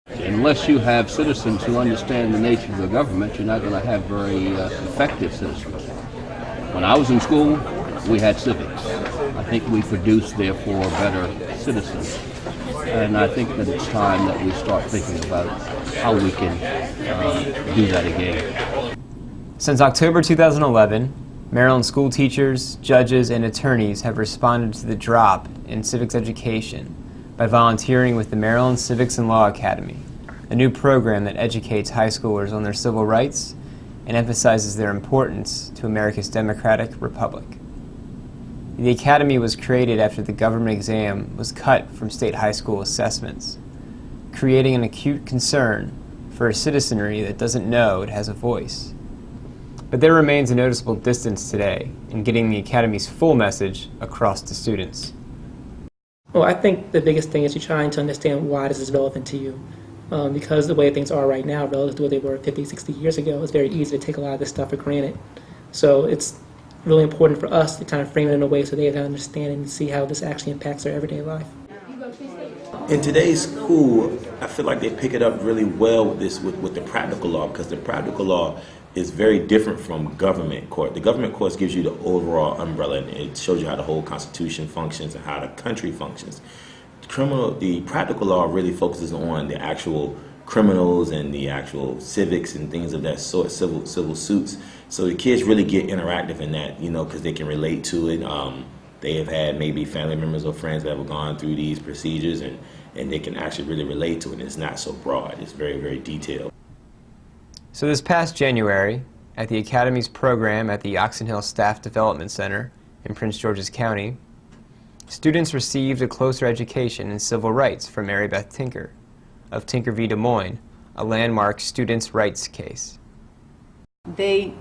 Unless you have citizens who understand the nature of the government, you're not going to have very effective citizens. When I was in school, we had civics. I think we produced, therefore, better citizens. And I think that it's time that we start thinking about how we can do that again. Since October 2011, Maryland school teachers, judges, and attorneys have responded to the drop in civics education by volunteering with the Maryland Civics and Law Academy, a new program that educates high schoolers on their civil rights and emphasizes their importance to America's democratic republic. The Academy was created after the government exam was cut from state high school assessments, creating an acute concern for a citizenry that doesn't know it has a voice. But there remains a noticeable distance today in getting the Academy's full message across to students. Well, I think the biggest thing is you're trying to understand why this is relevant to you. Because the way things are right now relative to what they were 50, 60 years ago, it's very easy to take a lot of this stuff for granted. So it's really important for us to kind of frame it in a way so they can understand and see how this actually impacts their everyday life. In today's school, I feel like they pick it up really well with this, with the practical law, because the practical law is very different from government court. The government court gives you the overall umbrella, and it shows you how the whole Constitution functions and how the country functions. The practical law really focuses on the actual criminals and the actual civics and things of that sort, civil suits. So the kids really get interactive in that, because they can relate to it. They have had maybe family members or friends that have gone through these procedures, and they can actually really relate to it. It's not so broad. It's very, very detailed. So this past January, at the Academy's program at the Oxon Hill Staff Development Center in Prince George's County, students received a closer education in civil rights from Mary Beth Tinker of Tinker v. Des Moines, a landmark students' rights case. They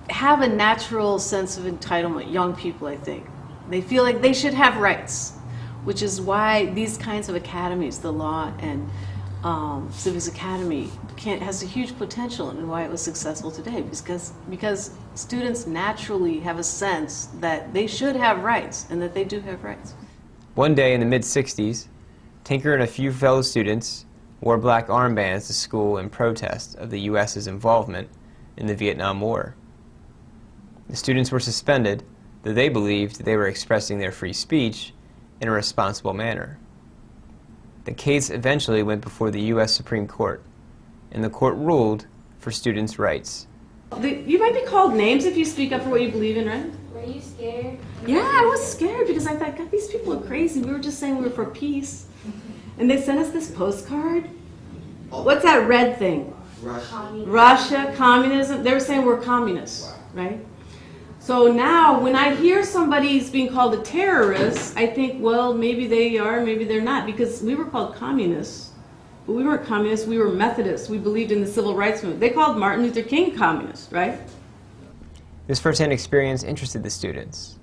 have a natural sense of entitlement, young people, I think. They feel like they should have rights, which is why these kinds of academies, the Law and Civics Academy, has a huge potential, and why it was successful today, because students naturally have a sense that they should have rights and that they do have rights. One day in the mid-60s, Tinker and a few fellow students wore black armbands to school in protest of the U.S.'s involvement in the Vietnam War. The students were suspended, though they believed they were expressing their free speech in a responsible manner. The case eventually went before the U.S. Supreme Court, and the court ruled for students' rights. You might be called names if you speak up for what you believe in, right? Were you scared? Yeah, I was scared because I thought, God, these people are crazy. We were just saying we were for peace. And they sent us this postcard. What's that red thing? Russia, communism. They were saying we're communists, right? So now when I hear somebody's being called a terrorist, I think, well, maybe they are, maybe they're not, because we were called communists. But we weren't communists, we were Methodists. We believed in the civil rights movement. They called Martin Luther King communist, right? This firsthand experience interested the students,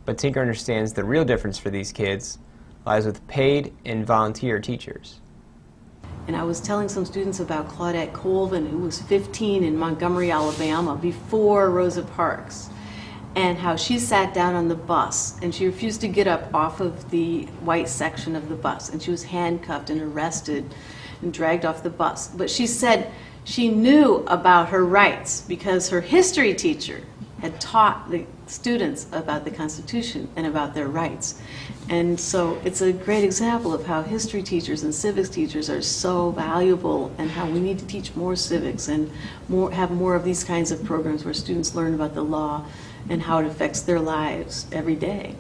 but Tinker understands the real difference for these kids lies with paid and volunteer teachers. And I was telling some students about Claudette Colvin, who was 15 in Montgomery, Alabama, before Rosa Parks, and how she sat down on the bus and she refused to get up off of the white section of the bus, and she was handcuffed and arrested and dragged off the bus. But she said she knew about her rights because her history teacher had taught the students about the Constitution and about their rights. And so it's a great example of how history teachers and civics teachers are so valuable, and how we need to teach more civics and have more of these kinds of programs where students learn about the law and how it affects their lives every day.